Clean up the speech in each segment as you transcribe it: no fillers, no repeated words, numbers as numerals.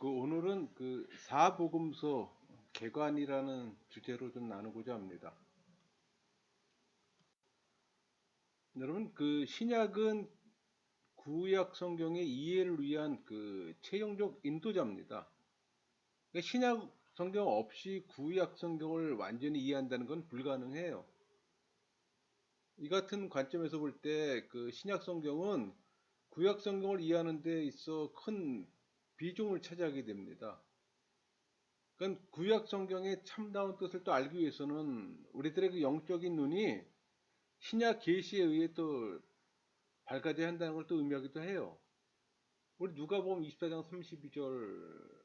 오늘은 사복음서 개관이라는 주제로 좀 나누고자 합니다. 여러분, 신약은 구약 성경의 이해를 위한 최종적 인도자입니다. 그러니까 신약 성경 없이 구약 성경을 완전히 이해한다는 건 불가능해요. 이 같은 관점에서 볼 때 신약 성경은 구약 성경을 이해하는 데 있어 큰 비중을 차지하게 됩니다. 그러니까 구약 성경의 참다운 뜻을 또 알기 위해서는 우리들의 영적인 눈이 신약 계시에 의해 또 밝아져야 한다는 걸 또 의미하기도 해요. 우리 누가복음 24장 32절,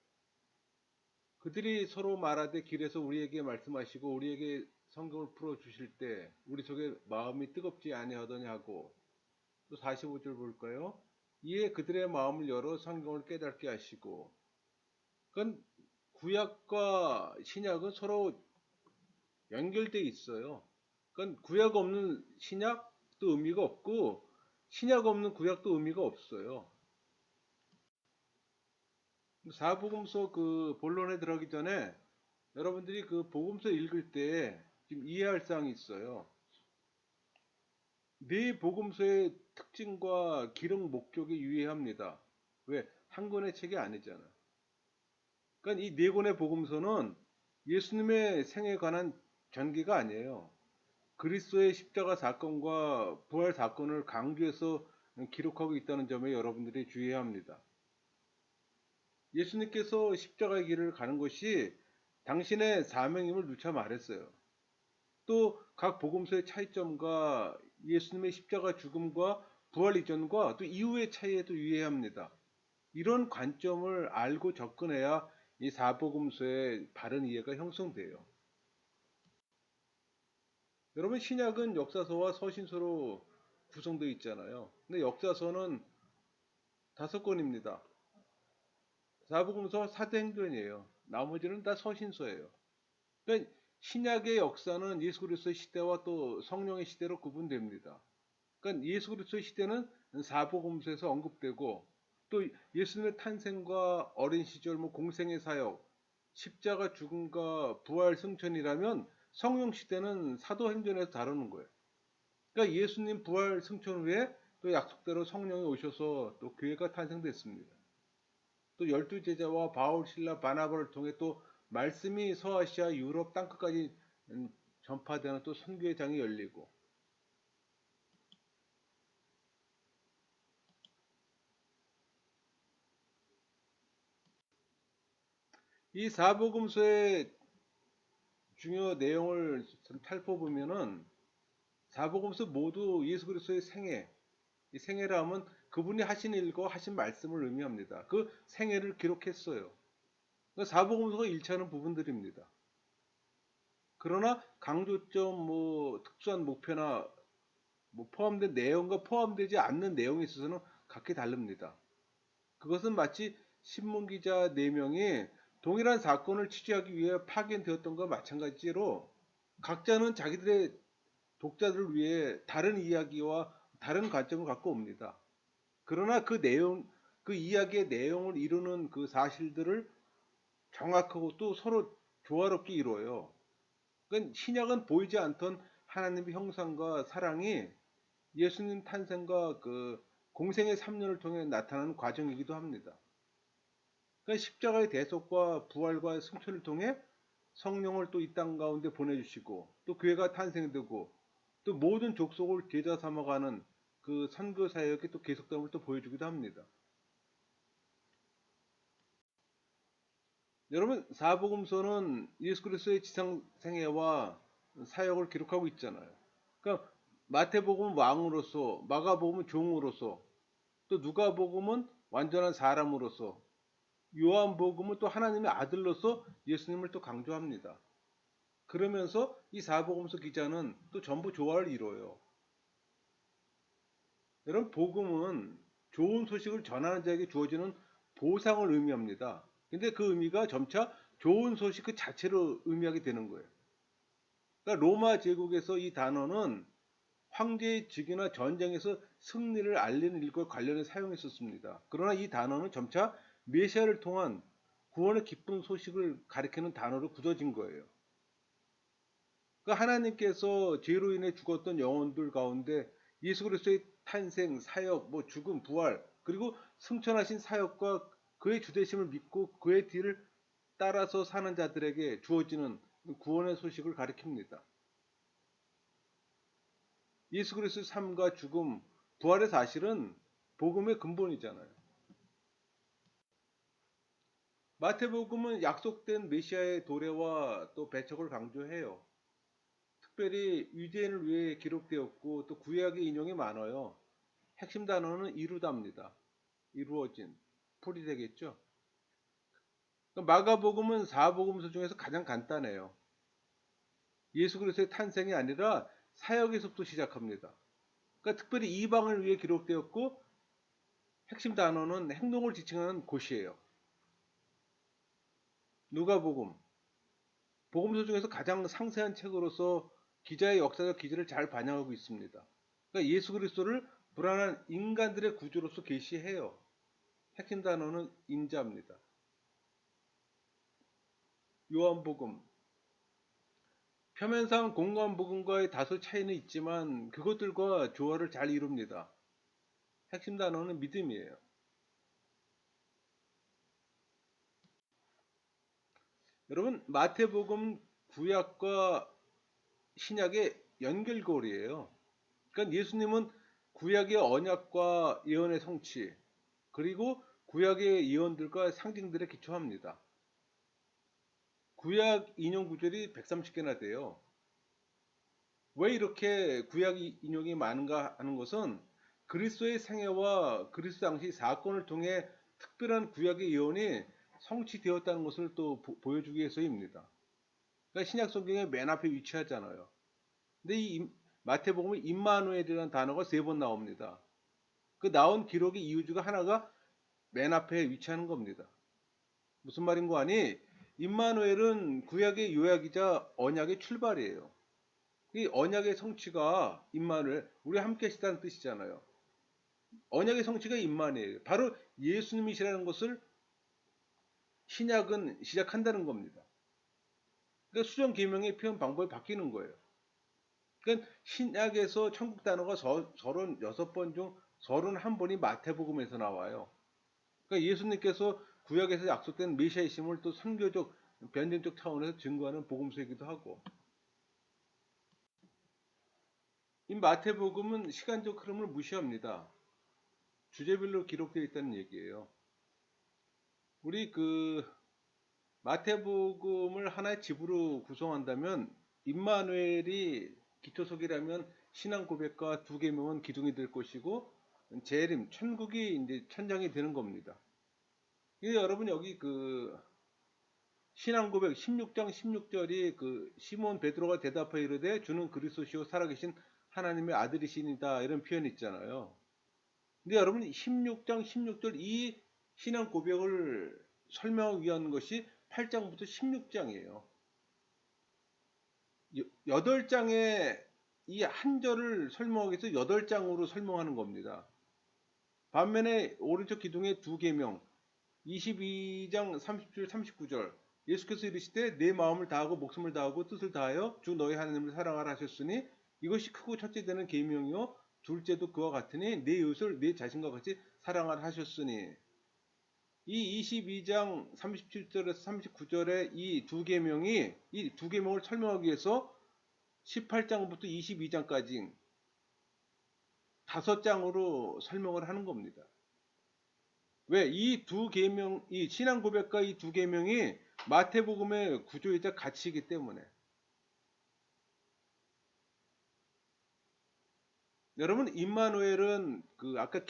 그들이 서로 말하되 길에서 우리에게 말씀하시고 우리에게 성경을 풀어 주실 때 우리 속에 마음이 뜨겁지 아니하더냐 하고, 또 45절 볼까요? 이에 그들의 마음을 열어 성경을 깨닫게 하시고. 그건 구약과 신약은 서로 연결돼 있어요. 그러니까 구약 없는 신약도 의미가 없고 신약 없는 구약도 의미가 없어요. 사복음서 본론에 들어가기 전에 여러분들이 복음서 읽을 때 지금 이해할 사항이 있어요. 네 복음서의 특징과 기록 목적에 유의합니다. 왜? 한 권의 책이 아니잖아. 그러니까 이 네 권의 복음서는 예수님의 생에 관한 전기가 아니에요. 그리스도의 십자가 사건과 부활 사건을 강조해서 기록하고 있다는 점에 여러분들이 주의해야 합니다. 예수님께서 십자가의 길을 가는 것이 당신의 사명임을 누차 말했어요. 또 각 복음서의 차이점과 예수님의 십자가 죽음과 부활 이전과 또 이후의 차이에도 유의해야 합니다. 이런 관점을 알고 접근해야 이 사복음서의 바른 이해가 형성돼요. 여러분, 신약은 역사서와 서신서로 구성되어 있잖아요. 근데 역사서는 5권입니다. 사복음서 사도행전이에요. 나머지는 다 서신서예요. 그러니까 신약의 역사는 예수 그리스도의 시대와 또 성령의 시대로 구분됩니다. 그러니까 예수 그리스도의 시대는 사복음서에서 언급되고, 또 예수님의 탄생과 어린 시절, 공생의 사역, 십자가 죽음과 부활 승천이라면 성령 시대는 사도행전에서 다루는 거예요. 그러니까 예수님 부활 승천 후에 또 약속대로 성령이 오셔서 또 교회가 탄생됐습니다. 또 12제자와 바울, 실라, 바나바를 통해 또 말씀이 서아시아, 유럽 땅끝까지 전파되는 또 선교의 장이 열리고, 이 사복음서의 중요 내용을 살펴보면은 사복음서 모두 예수 그리스도의 생애, 이 생애라 하면 그분이 하신 일과 하신 말씀을 의미합니다. 그 생애를 기록했어요. 그러니까 사복음서가 일치하는 부분들입니다. 그러나 강조점, 특수한 목표나 포함된 내용과 포함되지 않는 내용에 있어서는 각기 다릅니다. 그것은 마치 신문기자 4명이 동일한 사건을 취재하기 위해 파견되었던 것과 마찬가지로 각자는 자기들의 독자들을 위해 다른 이야기와 다른 관점을 갖고 옵니다. 그러나 그 이야기의 내용을 이루는 그 사실들을 정확하고 또 서로 조화롭게 이루어요. 그러니까 신약은 보이지 않던 하나님의 형상과 사랑이 예수님 탄생과 공생의 3년을 통해 나타나는 과정이기도 합니다. 그러니까 십자가의 대속과 부활과 승천을 통해 성령을 또 이 땅 가운데 보내주시고, 또 교회가 탄생되고, 또 모든 족속을 제자 삼아가는 그 선교 사역이 또 계속됨을 또 보여주기도 합니다. 여러분, 사복음서는 예수 그리스도의 지상 생애와 사역을 기록하고 있잖아요. 그러니까 마태복음은 왕으로서, 마가복음은 종으로서, 또 누가복음은 완전한 사람으로서, 요한복음은 또 하나님의 아들로서 예수님을 또 강조합니다. 그러면서 이 사복음서 기자는 또 전부 조화를 이뤄요. 여러분, 복음은 좋은 소식을 전하는 자에게 주어지는 보상을 의미합니다. 근데 그 의미가 점차 좋은 소식 그 자체로 의미하게 되는 거예요. 그러니까 로마 제국에서 이 단어는 황제의 즉위나 전쟁에서 승리를 알리는 일과 관련해 사용했었습니다. 그러나 이 단어는 점차 메시아를 통한 구원의 기쁜 소식을 가리키는 단어로 굳어진 거예요. 그러니까 하나님께서 죄로 인해 죽었던 영혼들 가운데 예수 그리스도의 탄생, 사역, 죽음, 부활, 그리고 승천하신 사역과 그의 주되심을 믿고 그의 뒤를 따라서 사는 자들에게 주어지는 구원의 소식을 가리킵니다. 예수 그리스도의 삶과 죽음, 부활의 사실은 복음의 근본이잖아요. 마태복음은 약속된 메시아의 도래와 또 배척을 강조해요. 특별히 유대인을 위해 기록되었고 또 구약의 인용이 많아요. 핵심 단어는 이루다입니다. 이루어진, 풀이 되겠죠. 마가복음은 사복음서 중에서 가장 간단해요. 예수 그리스도의 탄생이 아니라 사역에서부터 시작합니다. 그러니까 특별히 이방을 위해 기록되었고 핵심 단어는 행동을 지칭하는 곳이에요. 누가복음, 복음서 중에서 가장 상세한 책으로서 기자의 역사적 기질을 잘 반영하고 있습니다. 그러니까 예수 그리스도를 불안한 인간들의 구주로서 계시해요. 핵심 단어는 인자입니다. 요한복음, 표면상 공관복음과의 다소 차이는 있지만 그것들과 조화를 잘 이룹니다. 핵심 단어는 믿음이에요. 여러분, 마태복음 구약과 신약의 연결고리예요. 그러니까 예수님은 구약의 언약과 예언의 성취, 그리고 구약의 예언들과 상징들에 기초합니다. 구약 인용 구절이 130개나 돼요. 왜 이렇게 구약 인용이 많은가 하는 것은 그리스도의 생애와 그리스도 당시 사건을 통해 특별한 구약의 예언이 성취되었다는 것을 또 보여주기 위해서입니다. 그러니까 신약 성경의 맨 앞에 위치하잖아요. 근데 이 마태복음에 임마누엘이라는 단어가 3번 나옵니다. 그 나온 기록의 이유 중 하나가 맨 앞에 위치하는 겁니다. 무슨 말인 거 아니? 임마누엘은 구약의 요약이자 언약의 출발이에요. 이 언약의 성취가 임마누엘, 우리 함께 하시다는 뜻이잖아요. 언약의 성취가 임마누엘, 바로 예수님이시라는 것을 신약은 시작한다는 겁니다. 그러니까 수정 계명의 표현 방법이 바뀌는 거예요. 그러니까 신약에서 천국 단어가 36번 중 31번이 마태복음에서 나와요. 그러니까 예수님께서 구약에서 약속된 메시아이심을 또 선교적, 변증적 차원에서 증거하는 복음서이기도 하고, 이 마태복음은 시간적 흐름을 무시합니다. 주제별로 기록되어 있다는 얘기예요. 우리 마태복음을 하나의 집으로 구성한다면 임마누엘이 기초석이라면 신앙 고백과 두 계명은 기둥이 될 것이고 재림, 천국이 이제 천장이 되는 겁니다. 여러분 여기 신앙 고백 16장 16절이 시몬 베드로가 대답하여 이르되 주는 그리스도시요 살아계신 하나님의 아들이시니다 이런 표현이 있잖아요. 근데 여러분 16장 16절 이 신앙 고백을 설명하기 위한 것이 8장부터 16장이에요. 8장에 이 한 절을 설명하기 위해서 8장으로 설명하는 겁니다. 반면에 오른쪽 기둥의 두 계명 22장 30절 39절 예수께서 이르시되 내 마음을 다하고 목숨을 다하고 뜻을 다하여 주 너희 하나님을 사랑하라 하셨으니 이것이 크고 첫째 되는 계명이요 둘째도 그와 같으니 내 이웃을 내 자신과 같이 사랑하라 하셨으니 이 22장 37절에서 39절의 이 두 계명을 설명하기 위해서 18장부터 22장까지 5장으로 설명을 하는 겁니다. 왜? 이 두 계명, 이 신앙 고백과 이 두 계명이 마태복음의 구조이자 가치이기 때문에. 여러분, 임마누엘은 아까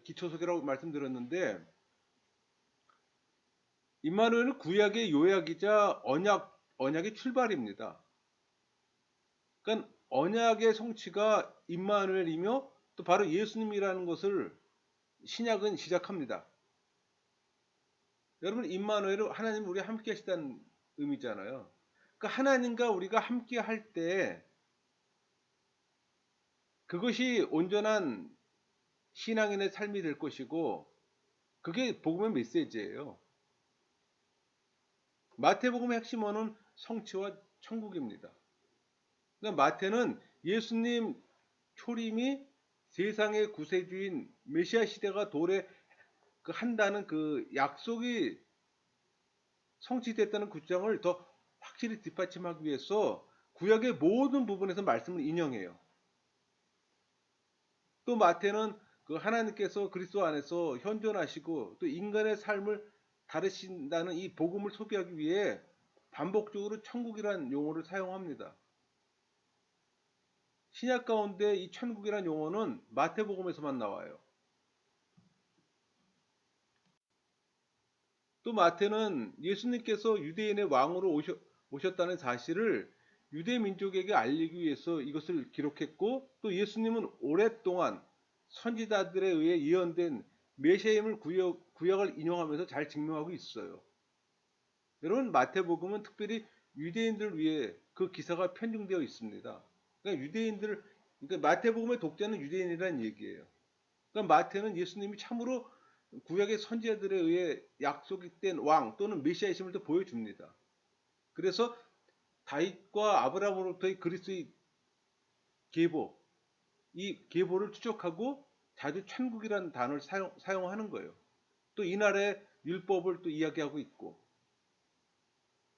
기초석이라고 말씀드렸는데, 임마누엘은 구약의 요약이자 언약의 출발입니다. 그러니까 언약의 성취가 임마누엘이며 또 바로 예수님이라는 것을 신약은 시작합니다. 여러분 임마누엘은 하나님 우리 함께 하시다는 의미잖아요. 그러니까 하나님과 우리가 함께 할 때 그것이 온전한 신앙인의 삶이 될 것이고 그게 복음의 메시지예요. 마태복음의 핵심어는 성취와 천국입니다. 그러니까 마태는 예수님 초림이 세상의 구세주인 메시아 시대가 한다는 그 약속이 성취됐다는 주장을 더 확실히 뒷받침하기 위해서 구약의 모든 부분에서 말씀을 인용해요. 또 마태는 그 하나님께서 그리스도 안에서 현존하시고 또 인간의 삶을 다루신다는 이 복음을 소개하기 위해 반복적으로 천국이라는 용어를 사용합니다. 신약 가운데 이 천국이라는 용어는 마태복음에서만 나와요. 또 마태는 예수님께서 유대인의 왕으로 오셨다는 사실을 유대 민족에게 알리기 위해서 이것을 기록했고, 또 예수님은 오랫동안 선지자들에 의해 예언된 메시아임을 구약을 인용하면서 잘 증명하고 있어요. 여러분, 마태복음은 특별히 유대인들을 위해 그 기사가 편중되어 있습니다. 그러니까 마태복음의 독자는 유대인이라는 얘기예요. 그러니까 마태는 예수님이 참으로 구약의 선지자들에 의해 약속이 된 왕 또는 메시아이심을 또 보여줍니다. 그래서 다윗과 아브라함으로부터의 그리스도의 계보, 이 계보를 추적하고 자주 천국이라는 단어를 사용하는 거예요. 또 이날의 율법을 또 이야기하고 있고,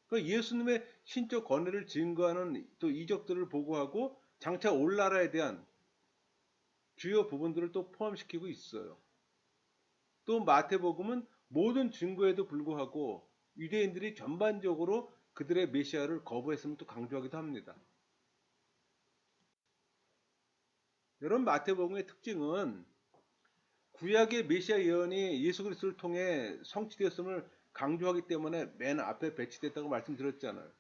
그러니까 예수님의 신적 권위를 증거하는 또 이적들을 보고하고 장차 올 나라에 대한 주요 부분들을 또 포함시키고 있어요. 또 마태복음은 모든 증거에도 불구하고 유대인들이 전반적으로 그들의 메시아를 거부했음을 또 강조하기도 합니다. 여러분, 마태복음의 특징은 구약의 메시아 예언이 예수 그리스도를 통해 성취되었음을 강조하기 때문에 맨 앞에 배치됐다고 말씀드렸잖아요.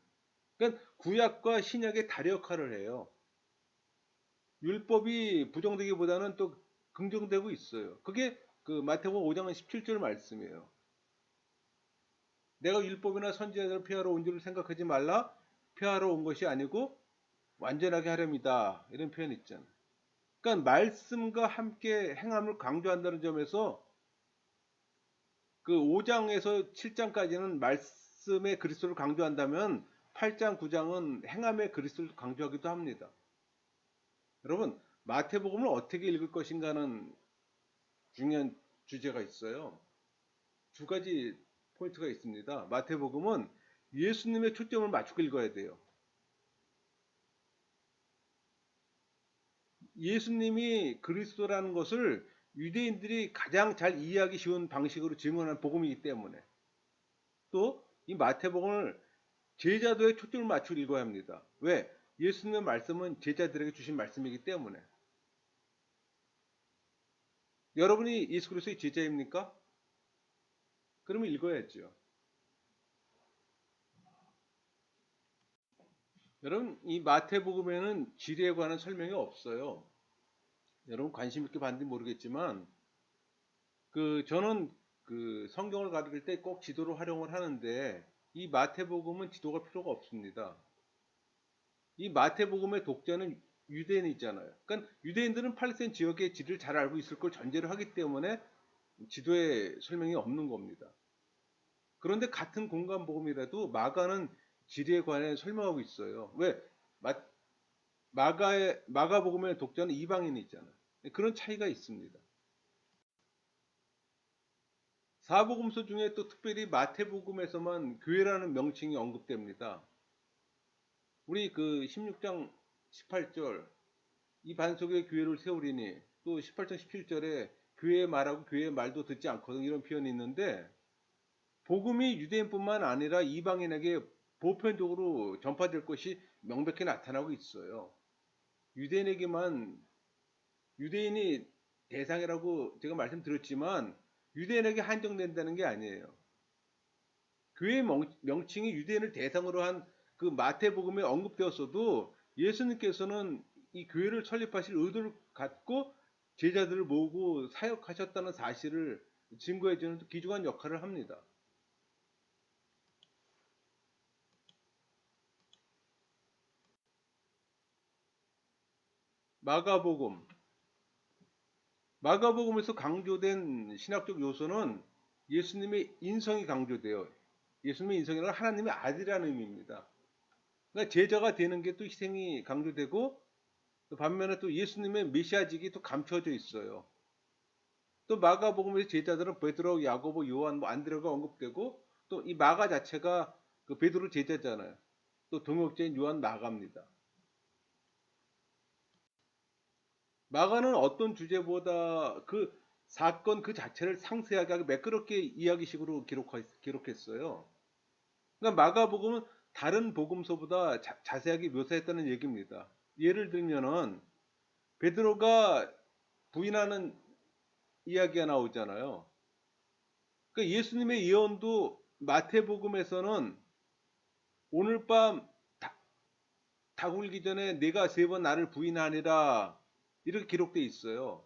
그러니까 구약과 신약의 다리 역할을 해요. 율법이 부정되기보다는 또 긍정되고 있어요. 그게 그 마태복음 5장 17절 말씀이에요. 내가 율법이나 선지자들을 폐하러 온 줄을 생각하지 말라. 폐하러 온 것이 아니고 완전하게 하렵니다. 이런 표현이 있잖아요. 그러니까 말씀과 함께 행함을 강조한다는 점에서 그 5장에서 7장까지는 말씀의 그리스도를 강조한다면 8장, 9장은 행함의 그리스도를 강조하기도 합니다. 여러분, 마태복음을 어떻게 읽을 것인가는 중요한 주제가 있어요. 두 가지 포인트가 있습니다. 마태복음은 예수님의 초점을 맞추고 읽어야 돼요. 예수님이 그리스도라는 것을 유대인들이 가장 잘 이해하기 쉬운 방식으로 증언한 복음이기 때문에, 또 이 마태복음을 제자도의 초점을 맞추고 읽어야 합니다. 왜? 예수님의 말씀은 제자들에게 주신 말씀이기 때문에. 여러분이 예수 그리스도의 제자입니까? 그러면 읽어야죠. 여러분, 이 마태복음에는 지리에 관한 설명이 없어요. 여러분 관심 있게 봤는지 모르겠지만, 저는 그 성경을 가르칠 때 꼭 지도로 활용을 하는데, 이 마태복음은 지도가 필요가 없습니다. 이 마태복음의 독자는 유대인이잖아요. 그러니까 유대인들은 팔레스타인 지역의 지리를 잘 알고 있을 걸 전제로 하기 때문에 지도에 설명이 없는 겁니다. 그런데 같은 공간복음이라도 마가는 지리에 관해 설명하고 있어요. 왜? 마가복음의 독자는 이방인이 있잖아요. 그런 차이가 있습니다. 사복음서 중에 또 특별히 마태복음에서만 교회라는 명칭이 언급됩니다. 우리 그 16장 18절 이 반석에 교회를 세우리니, 또 18장 17절에 교회의 말하고 교회의 말도 듣지 않거든, 이런 표현이 있는데, 복음이 유대인뿐만 아니라 이방인에게 보편적으로 전파될 것이 명백히 나타나고 있어요. 유대인에게만, 유대인이 대상이라고 제가 말씀드렸지만 유대인에게 한정된다는 게 아니에요. 교회의 명칭이 유대인을 대상으로 한 그 마태복음에 언급되었어도 예수님께서는 이 교회를 설립하실 의도를 갖고 제자들을 모으고 사역하셨다는 사실을 증거해주는 귀중한 역할을 합니다. 마가복음에서 강조된 신학적 요소는 예수님의 인성이 강조돼요. 예수님의 인성이란 하나님의 아들이라는 의미입니다. 그러니까 제자가 되는 게 또 희생이 강조되고, 또 반면에 또 예수님의 메시아직이 또 감춰져 있어요. 또 마가복음에서 제자들은 베드로, 야고보, 요한, 뭐 안드레가 언급되고, 또 이 마가 자체가 그 베드로 제자잖아요. 또 동역자인 요한 마가입니다. 마가는 어떤 주제보다 그 사건 그 자체를 상세하게 매끄럽게 이야기식으로 기록했어요. 그러니까 마가복음은 다른 복음서보다 자세하게 묘사했다는 얘기입니다. 예를 들면은 베드로가 부인하는 이야기가 나오잖아요. 그러니까 예수님의 예언도 마태복음에서는 오늘 밤 닭 울기 전에 네가 세 번 나를 부인하니라 이렇게 기록돼 있어요.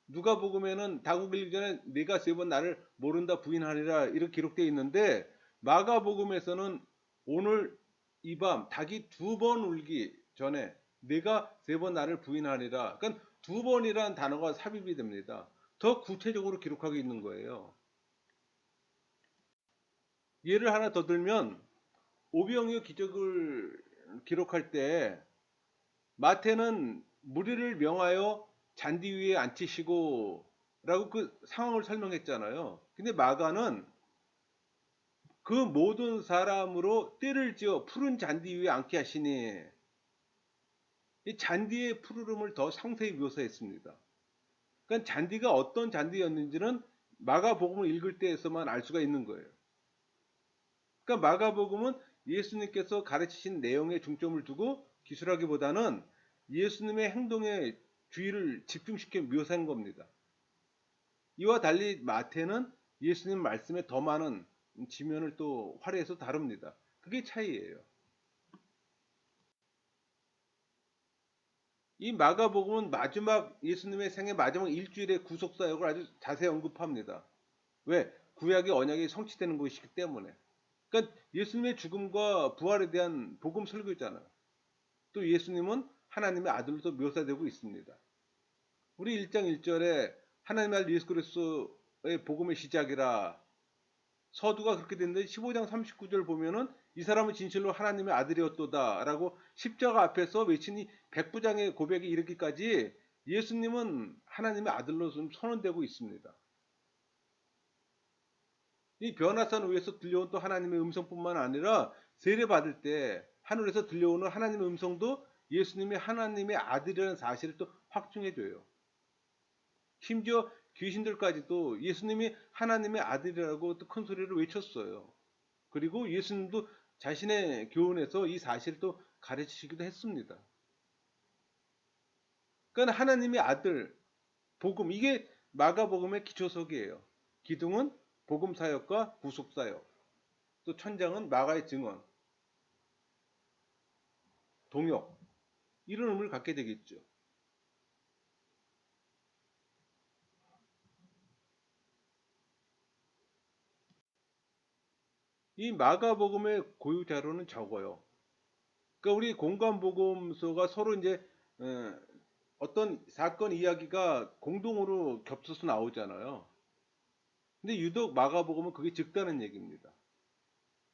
누가복음에는 닭 울기 전에 네가 세 번 나를 모른다 부인하니라 이렇게 기록돼 있는데 마가복음에서는 오늘 이 밤 닭이 두 번 울기 전에 네가 세 번 나를 부인하니라. 그러니까 두 번이라는 단어가 삽입이 됩니다. 더 구체적으로 기록하고 있는 거예요. 예를 하나 더 들면 오병이어 기적을 기록할 때 마태는 무리를 명하여 잔디 위에 앉히시고 라고 그 상황을 설명했잖아요. 근데 마가는 그 모든 사람으로 떼를 지어 푸른 잔디 위에 앉게 하시니 이 잔디의 푸르름을 더 상세히 묘사했습니다. 그러니까 잔디가 어떤 잔디였는지는 마가복음을 읽을 때에서만 알 수가 있는 거예요. 그러니까 마가복음은 예수님께서 가르치신 내용에 중점을 두고 기술하기보다는 예수님의 행동에 주의를 집중시켜 묘사한 겁니다. 이와 달리 마태는 예수님 말씀에 더 많은 지면을 또 활용해서 다룹니다. 그게 차이예요. 이 마가복음은 마지막 예수님의 생애 마지막 일주일의 구속 사역을 아주 자세히 언급합니다. 왜? 구약의 언약이 성취되는 것이기 때문에. 그러니까 예수님의 죽음과 부활에 대한 복음 설교잖아요. 또 예수님은 하나님의 아들로서 묘사되고 있습니다. 우리 1장 1절에 하나님의 아들 예수 그리스도의 복음의 시작이라 서두가 그렇게 됐는데 15장 39절 보면은 이 사람은 진실로 하나님의 아들이었도다 라고 십자가 앞에서 외친 이 백부장의 고백에 이르기까지 예수님은 하나님의 아들로 좀 선언되고 있습니다. 이 변화산 위에서 들려온 또 하나님의 음성뿐만 아니라 세례받을 때 하늘에서 들려오는 하나님의 음성도 예수님이 하나님의 아들이라는 사실을 또 확증해줘요. 심지어 귀신들까지도 예수님이 하나님의 아들이라고 또 큰 소리로 외쳤어요. 그리고 예수님도 자신의 교훈에서 이 사실을 또 가르치시기도 했습니다. 그러니까 하나님의 아들, 복음, 이게 마가복음의 기초석이에요. 기둥은 복음 사역과 구속 사역, 또 천장은 마가의 증언, 동역, 이런 의미를 갖게 되겠죠. 이 마가복음의 고유 자료는 적어요. 그러니까 우리 공간복음서가 서로 이제 어떤 사건 이야기가 공동으로 겹쳐서 나오잖아요. 근데 유독 마가복음은 그게 적다는 얘기입니다.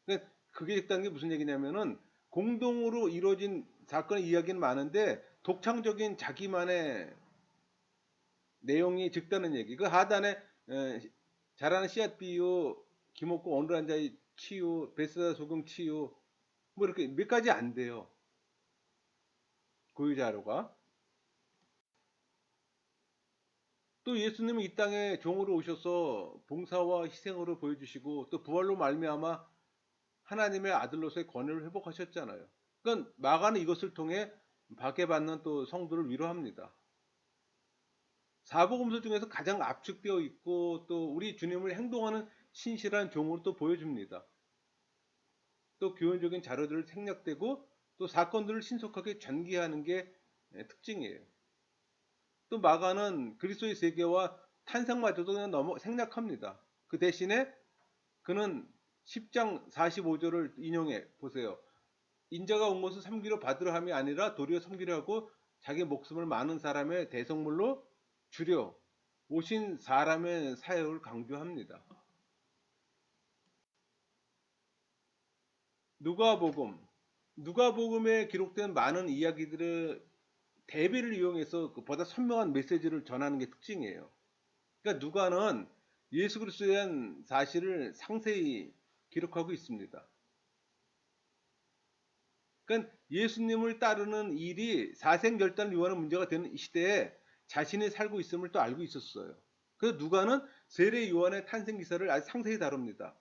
그러니까 그게 적다는 게 무슨 얘기냐면은 공동으로 이루어진 사건의 이야기는 많은데 독창적인 자기만의 내용이 적다는 얘기. 그 하단에 잘하는 씨앗 비유, 김옥고 어느 한 자의 치유, 베스다 소금 치유, 뭐 이렇게 몇 가지 안 돼요. 고유 자료가. 또 예수님은 이 땅에 종으로 오셔서 봉사와 희생으로 보여주시고 또 부활로 말미암아 하나님의 아들로서의 권위를 회복하셨잖아요. 그러니까 마가는 이것을 통해 박해받는 또 성도를 위로합니다. 사복음서 중에서 가장 압축되어 있고 또 우리 주님을 행동하는 신실한 종으로 또 보여줍니다. 또 교훈적인 자료들을 생략되고 또 사건들을 신속하게 전개하는 게 특징이에요. 또 마가는 그리스도의 세계와 탄생마저도 그냥 너무 생략합니다. 그 대신에 그는 10장 45절을 인용해 보세요. 인자가 온 것은 섬기려 받으려 함이 아니라 도리어 섬기려 하고 자기 목숨을 많은 사람의 대성물로 주려 오신 사람의 사역을 강조합니다. 누가복음, 누가복음에 기록된 많은 이야기들을 대비를 이용해서 보다 선명한 메시지를 전하는 게 특징이에요. 그러니까 누가는 예수 그리스도에 대한 사실을 상세히 기록하고 있습니다. 그러니까 예수님을 따르는 일이 사생결단을 요하는 문제가 되는 이 시대에 자신이 살고 있음을 또 알고 있었어요. 그래서 누가는 세례 요한의 탄생 기사를 아주 상세히 다룹니다.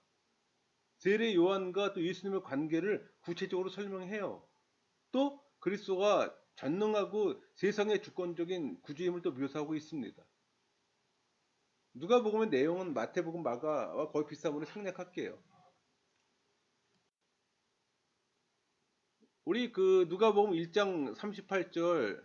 세례 요한과 또 예수님의 관계를 구체적으로 설명해요. 또 그리스도가 전능하고 세상의 주권적인 구주임을 또 묘사하고 있습니다. 누가복음의 내용은 마태복음, 마가와 거의 비슷함으로 생략할게요. 우리 그 누가복음 1장 38절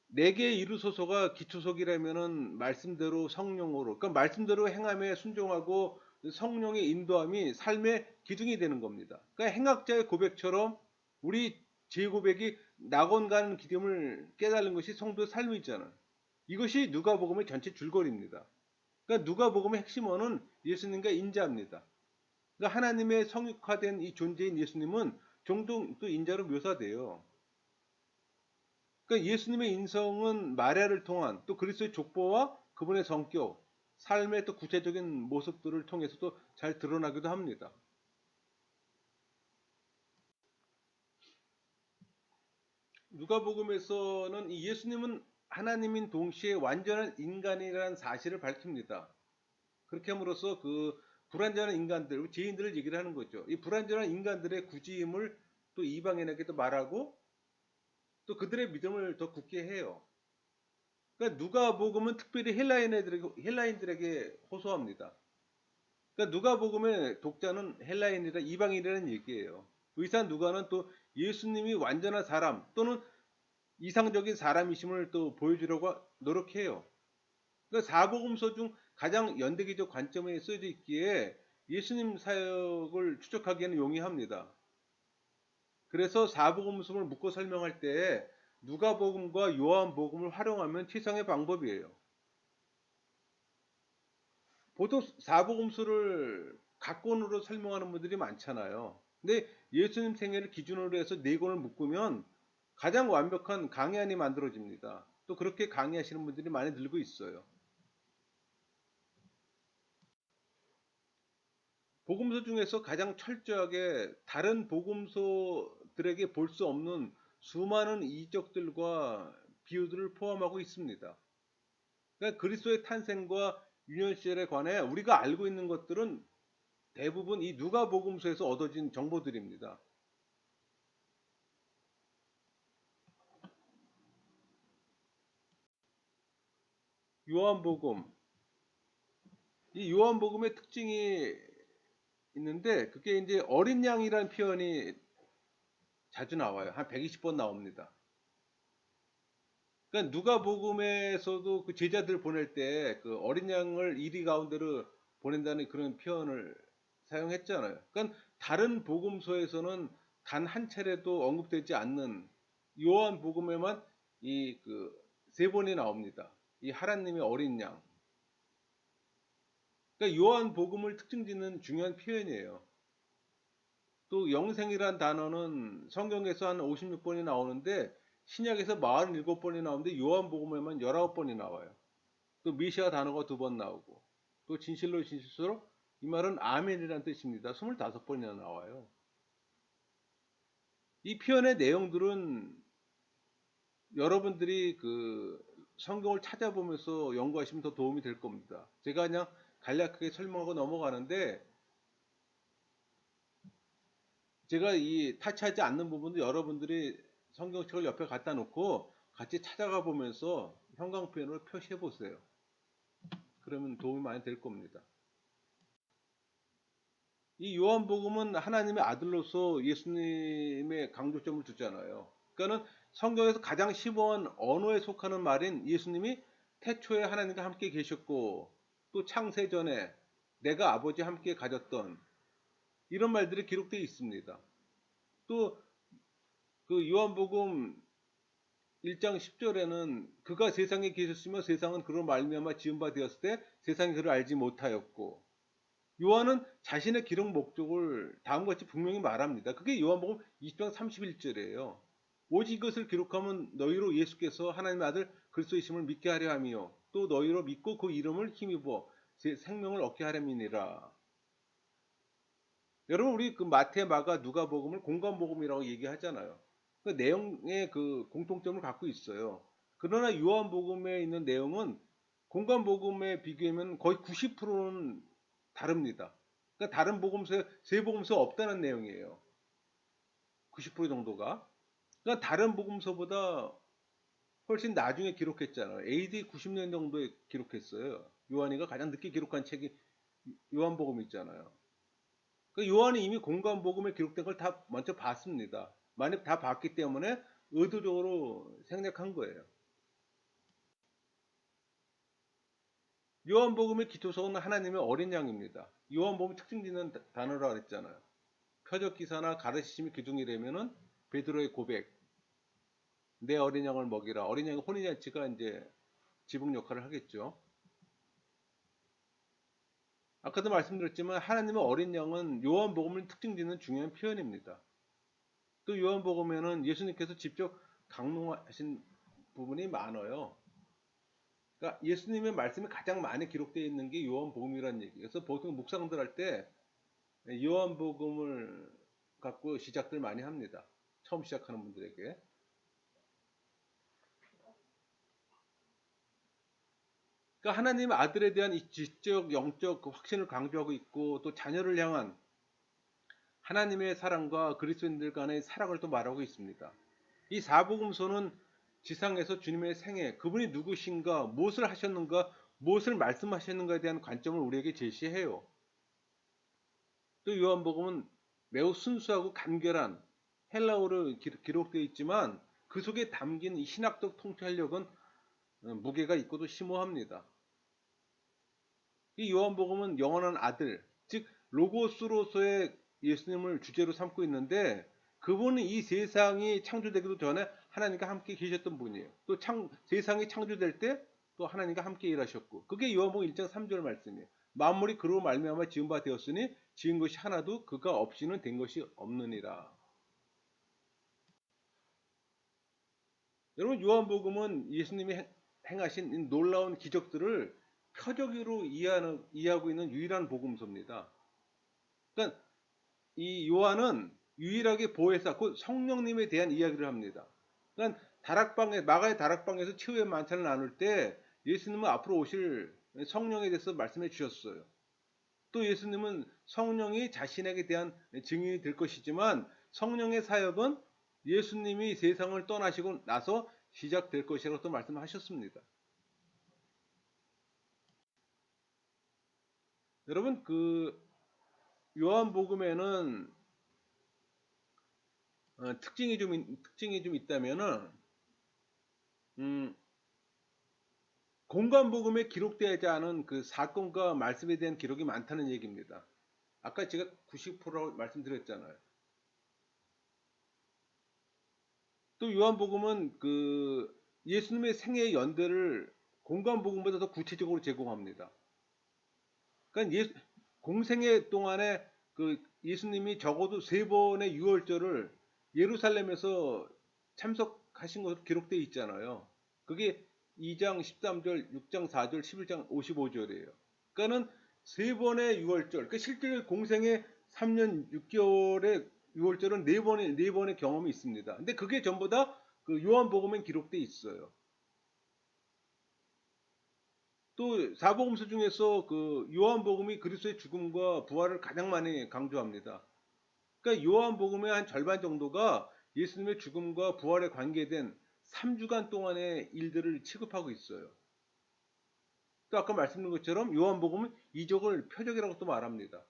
내게 이르소서가 기초석이라면은 말씀대로 성령으로, 그러니까 말씀대로 행함에 순종하고 성령의 인도함이 삶의 기둥이 되는 겁니다. 그러니까 행악자의 고백처럼 우리 제 고백이 낙원 가는 기름을 깨달은 것이 성도의 삶이잖아요. 이것이 누가복음의 전체 줄거리입니다. 그러니까 누가복음의 핵심어는 예수님과 인자입니다. 그러니까 하나님의 성육화된 이 존재인 예수님은 종종 또 인자로 묘사돼요. 그러니까 예수님의 인성은 마리아를 통한 또 그리스도의 족보와 그분의 성격, 삶의 또 구체적인 모습들을 통해서도 잘 드러나기도 합니다. 누가복음에서는 이 예수님은 하나님인 동시에 완전한 인간이라는 사실을 밝힙니다. 그렇게 함으로써 그 불완전한 인간들, 죄인들을 얘기를 하는 거죠. 이 불완전한 인간들의 구지임을 또 이방인에게도 말하고 또 그들의 믿음을 더 굳게 해요. 그러니까 누가복음은 특별히 헬라인들에게 호소합니다. 그러니까 누가복음의 독자는 헬라인이라 이방인이라는 얘기예요. 의사 누가는 또 예수님이 완전한 사람 또는 이상적인 사람이심을 또 보여주려고 노력해요. 그러니까 사복음서 중 가장 연대기적 관점에 쓰여져 있기에 예수님 사역을 추적하기에는 용이합니다. 그래서 사복음서를 묶어 설명할 때 누가복음과 요한복음을 활용하면 최상의 방법이에요. 보통 사복음서를 각권으로 설명하는 분들이 많잖아요. 근데 예수님 생애를 기준으로 해서 네 권을 묶으면 가장 완벽한 강해안이 만들어집니다. 또 그렇게 강의하시는 분들이 많이 늘고 있어요. 복음서 중에서 가장 철저하게 다른 복음서들에게 볼 수 없는 수많은 이적들과 비유들을 포함하고 있습니다. 그러니까 그리스도의 탄생과 유년 시절에 관해 우리가 알고 있는 것들은 대부분 이 누가복음서에서 얻어진 정보들입니다. 요한복음, 이 요한복음의 특징이 있는데 그게 이제 어린 양이라는 표현이 자주 나와요. 한 120번 나옵니다. 그러니까 누가복음에서도 그 제자들 보낼 때 그 어린 양을 이리 가운데로 보낸다는 그런 표현을 사용했잖아요. 그러니까 다른 복음서에서는 단 한 차례도 언급되지 않는 요한복음에만 이 그 세 번이 나옵니다. 이 하나님의 어린 양. 그러니까 요한복음을 특징짓는 중요한 표현이에요. 또 영생이란 단어는 성경에서 한 56번이 나오는데 신약에서 47번이 나오는데 요한복음에만 19번이 나와요. 또 메시아 단어가 2번 나오고 또 진실로 진실서로 이 말은 아멘이라는 뜻입니다. 25번이나 나와요. 이 표현의 내용들은 여러분들이 그 성경을 찾아보면서 연구하시면 더 도움이 될 겁니다. 제가 그냥 간략하게 설명하고 넘어가는데 제가 이 타치하지 않는 부분도 여러분들이 성경책을 옆에 갖다 놓고 같이 찾아가 보면서 형광펜으로 표시해 보세요. 그러면 도움이 많이 될 겁니다. 이 요한복음은 하나님의 아들로서 예수님의 강조점을 두잖아요. 그러니까는 성경에서 가장 심오한 언어에 속하는 말인 예수님이 태초에 하나님과 함께 계셨고 또 창세 전에 내가 아버지와 함께 가졌던 이런 말들이 기록되어 있습니다. 또 그 요한복음 1장 10절에는 그가 세상에 계셨으며 세상은 그로 말미암아 지은 바 되었을 때 세상이 그를 알지 못하였고 요한은 자신의 기록 목적을 다음과 같이 분명히 말합니다. 그게 요한복음 20장 31절이에요. 오직 이것을 기록하면 너희로 예수께서 하나님의 아들 그리스도이심을 믿게 하려 함이요 또 너희로 믿고 그 이름을 힘입어 제 생명을 얻게 하려니라. 여러분 우리 그 마태, 마가, 누가복음을 공관복음이라고 얘기하잖아요. 그 내용의 그 공통점을 갖고 있어요. 그러나 요한복음에 있는 내용은 공관복음에 비교하면 거의 90%는 다릅니다. 그러니까 다른 복음서에 세 복음서 없다는 내용이에요. 90% 정도가. 그러니까 다른 복음서보다 훨씬 나중에 기록했잖아요. AD 90년 정도에 기록했어요. 요한이가 가장 늦게 기록한 책이 요한복음 있잖아요. 그 요한이 이미 공관복음에 기록된 걸 다 먼저 봤습니다. 만약 다 봤기 때문에 의도적으로 생략한 거예요. 요한복음의 기초석은 하나님의 어린 양입니다. 요한복음 특징 짓는 단어라 그랬잖아요. 표적 기사나 가르치심이 기둥이라면은 베드로의 고백, 내 어린 양을 먹이라. 어린 양의 혼인잔치가 이제 지붕 역할을 하겠죠. 아까도 말씀드렸지만 하나님의 어린 양은 요한복음을 특징 짓는 중요한 표현입니다. 또 요한복음에는 예수님께서 직접 강론하신 부분이 많아요. 그러니까 예수님의 말씀이 가장 많이 기록되어 있는 게 요한복음이라는 얘기예요. 그래서 보통 묵상들 할 때 요한복음을 갖고 시작들 많이 합니다. 처음 시작하는 분들에게. 그러니까 하나님 아들에 대한 이 지적, 영적 그 확신을 강조하고 있고 또 자녀를 향한 하나님의 사랑과 그리스도인들 간의 사랑을 또 말하고 있습니다. 이 사복음서는 지상에서 주님의 생애, 그분이 누구신가, 무엇을 하셨는가, 무엇을 말씀하셨는가에 대한 관점을 우리에게 제시해요. 또 요한복음은 매우 순수하고 간결한 헬라어로 기록되어 있지만 그 속에 담긴 이 신학적 통찰력은 무게가 있고도 심오합니다. 이 요한복음은 영원한 아들, 즉 로고스로서의 예수님을 주제로 삼고 있는데 그분은 이 세상이 창조되기도 전에 하나님과 함께 계셨던 분이에요. 또 세상이 창조될 때 또 하나님과 함께 일하셨고 그게 요한복음 1장 3절 말씀이에요. 만물이 그로 말미암아 지은 바 되었으니 지은 것이 하나도 그가 없이는 된 것이 없느니라. 여러분 요한복음은 예수님이 행하신 놀라운 기적들을 표적으로 이해하고 있는 유일한 복음서입니다. 그러니까 이 요한은 유일하게 보혜사, 곧 성령님에 대한 이야기를 합니다. 그러니까 마가의 다락방에서 최후의 만찬을 나눌 때 예수님은 앞으로 오실 성령에 대해서 말씀해 주셨어요. 또 예수님은 성령이 자신에게 대한 증인이 될 것이지만 성령의 사역은 예수님이 세상을 떠나시고 나서 시작될 것이라고 또 말씀하셨습니다. 여러분 그 요한복음에는 특징이 좀 있다면은 음, 공관복음에 기록되지 않은 그 사건과 말씀에 대한 기록이 많다는 얘기입니다. 아까 제가 90%라고 말씀드렸잖아요. 또 요한복음은 그 예수님의 생애 연대를 공관복음보다 더 구체적으로 제공합니다. 그러니까 공생애 동안에 그 예수님이 적어도 세 번의 유월절을 예루살렘에서 참석하신 것으로 기록되어 있잖아요. 그게 2장 13절, 6장 4절, 11장 55절이에요. 그러니까는 세 번의 유월절, 그러니까 실제 공생애 3년 6개월의 유월절은 네 번의 경험이 있습니다. 근데 그게 전부 다 그 요한복음에 기록되어 있어요. 또 사복음서 중에서 그 요한복음이 그리스도의 죽음과 부활을 가장 많이 강조합니다. 그러니까 요한복음의 한 절반 정도가 예수님의 죽음과 부활에 관계된 3주간 동안의 일들을 취급하고 있어요. 또 아까 말씀드린 것처럼 요한복음은 이적을 표적이라고 또 말합니다.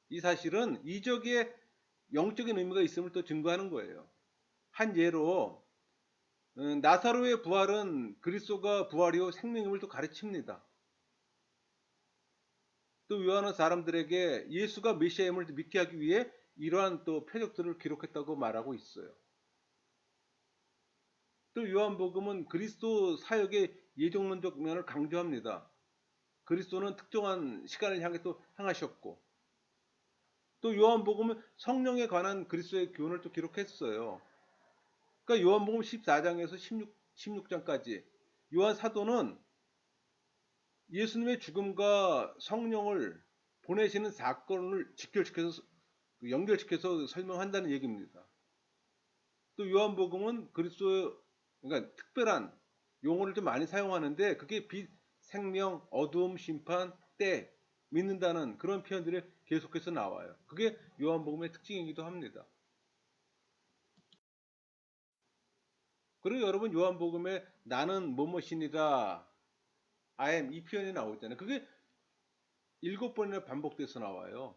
이 사실은 이적에 영적인 의미가 있음을 또 증거하는 거예요. 한 예로 나사로의 부활은 그리스도가 부활이요 생명임을 또 가르칩니다. 또 요한은 사람들에게 예수가 메시아임을 믿게 하기 위해 이러한 또 표적들을 기록했다고 말하고 있어요. 또 요한복음은 그리스도 사역의 예정론적 면을 강조합니다. 그리스도는 특정한 시간을 향해 또 향하셨고, 또 요한복음은 성령에 관한 그리스도의 교훈을 또 기록했어요. 그러니까 요한복음 14장에서 16장까지 요한 사도는 예수님의 죽음과 성령을 보내시는 사건을 연결시켜서 설명한다는 얘기입니다. 또 요한복음은 그리스도, 그러니까 특별한 용어를 좀 많이 사용하는데, 그게 빛, 생명, 어두움, 심판, 때, 믿는다는 그런 표현들이 계속해서 나와요. 그게 요한복음의 특징이기도 합니다. 그리고 여러분, 요한복음에 나는 뭐뭐시니라, I am, 이 표현이 나오잖아요. 그게 7번이나 반복돼서 나와요.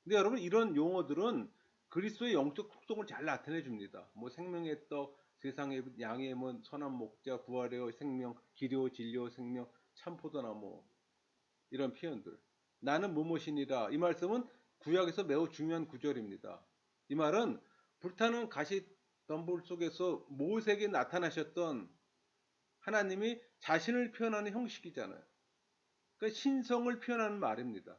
근데 여러분, 이런 용어들은 그리스도의 영적 속성을 잘 나타내 줍니다. 뭐 생명의 떡, 세상의 양의 뭐 선한 목자, 부활의 생명, 기료, 진료, 생명, 참포도나무, 이런 표현들. 나는 무엇이니라, 이 말씀은 구약에서 매우 중요한 구절입니다. 이 말은 불타는 가시 덤불 속에서 모세에게 나타나셨던 하나님이 자신을 표현하는 형식이잖아요. 그러니까 신성을 표현하는 말입니다.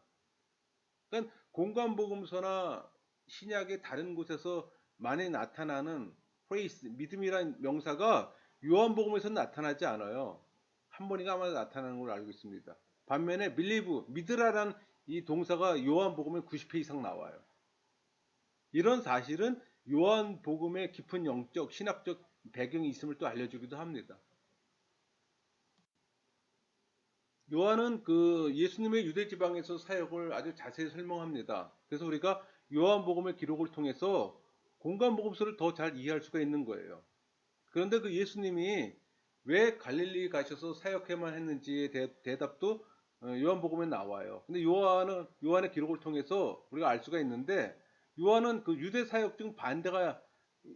그러니까 공관복음서나 신약의 다른 곳에서 많이 나타나는 praise, 믿음이라는 명사가 요한복음에서는 나타나지 않아요. 한 번인가 아마 나타나는 걸로 알고 있습니다. 반면에 believe, 믿으라라는 이 동사가 요한복음에 90회 이상 나와요. 이런 사실은 요한복음의 깊은 영적, 신학적 배경이 있음을 또 알려주기도 합니다. 요한은 그 예수님의 유대 지방에서 사역을 아주 자세히 설명합니다. 그래서 우리가 요한복음의 기록을 통해서 공관복음서를 더 잘 이해할 수가 있는 거예요. 그런데 그 예수님이 왜 갈릴리 가셔서 사역해만 했는지의 대답도 요한복음에 나와요. 근데 요한의 기록을 통해서 우리가 알 수가 있는데, 요한은 그 유대 사역 중 반대가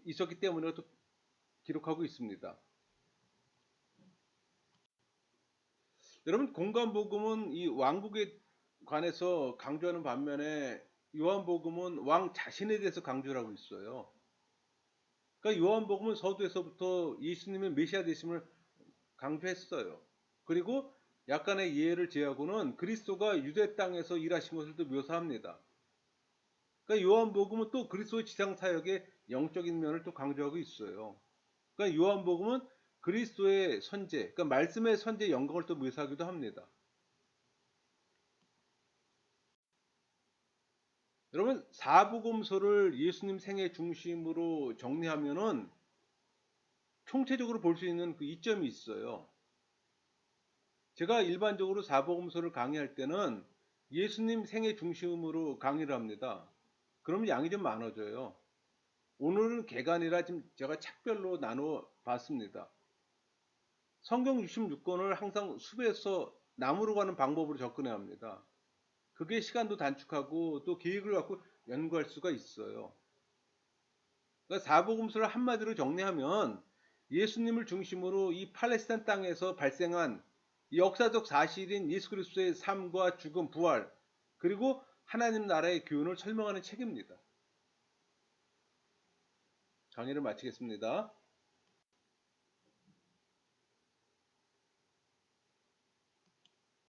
있었기 때문에 또 기록하고 있습니다. 여러분, 공관복음은 이 왕국에 관해서 강조하는 반면에 요한복음은 왕 자신에 대해서 강조를 하고 있어요. 그러니까 요한복음은 서두에서부터 예수님의 메시아 되심을 강조했어요. 그리고 약간의 예를 제하고는 그리스도가 유대 땅에서 일하신 것을 또 묘사합니다. 그러니까 요한복음은 또 그리스도의 지상 사역의 영적인 면을 또 강조하고 있어요. 그러니까 요한복음은 그리스도의 선제, 그러니까 말씀의 선제 영광을 또 묘사하기도 합니다. 여러분, 사복음서를 예수님 생애 중심으로 정리하면은 총체적으로 볼 수 있는 그 이점이 있어요. 제가 일반적으로 사복음서를 강의할 때는 예수님 생애 중심으로 강의를 합니다. 그러면 양이 좀 많아져요. 오늘은 개간이라 지금 제가 책별로 나눠 봤습니다. 성경 66권을 항상 숲에서 나무로 가는 방법으로 접근해야 합니다. 그게 시간도 단축하고 또 계획을 갖고 연구할 수가 있어요. 그러니까 사복음서를 한마디로 정리하면 예수님을 중심으로 이 팔레스타인 땅에서 발생한 역사적 사실인 예수 그리스도의 삶과 죽음, 부활, 그리고 하나님 나라의 교훈을 설명하는 책입니다. 강의를 마치겠습니다.